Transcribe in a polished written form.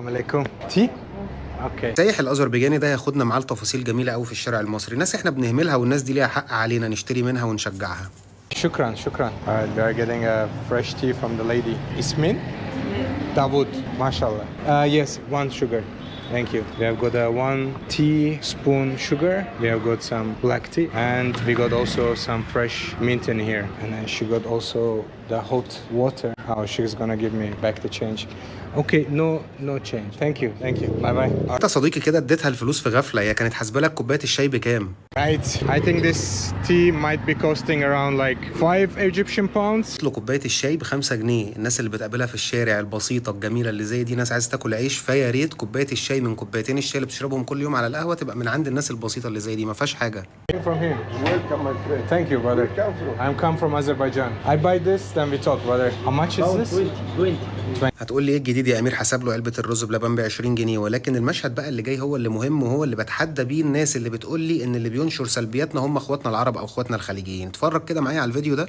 السلام عليكم. تي؟ اوكي. السايح الاذربيجاني ده هياخدنا معاه لتفاصيل جميله قوي في الشارع المصري، ناس احنا بنهملها والناس دي ليها حق علينا نشتري منها ونشجعها. شكرا شكرا. We are getting a fresh tea from the lady. اسمين؟ داوود. ما شاء الله. Yes, one sugar. Thank you. We have got a 1 teaspoon sugar. We have got some black tea, and we got also some fresh mint in here. And then she got also the hot water. Oh, she's gonna give me back the change. Okay, no change. Thank you. Bye bye. انت صديقي كده اديتها الفلوس في غفله، هي كانت حاسبه لك كوبايه الشاي بكام؟ Right. I think this tea might be costing around like 5 Egyptian pounds. قلت له كوبايه الشاي ب5 جنيه. الناس اللي بتقابلها في الشارع البسيطه الجميله اللي زي دي ناس عايزه تاكل عيش، فيا ريت كوبايه الشاي من كوبايتين الشاي اللي بتشربهم كل يوم على القهوه تبقى من عند الناس البسيطه اللي زي دي، ما فيهاش حاجه. From here. Welcome, my friend. Thank you, brother. Where you come from? I'm come from Azerbaijan. I buy this, then we talk, brother. How much is this? 20. هتقول لي ايه الجديد يا امير؟ حسب له علبه الرز بلبن ب20 جنيه، ولكن المشهد بقى اللي جاي هو اللي مهم وهو اللي بتحدى بيه الناس اللي بتقول لي ان اللي بينشر سلبياتنا هم اخواتنا العرب او اخواتنا الخليجيين. اتفرج كده معايا على الفيديو ده.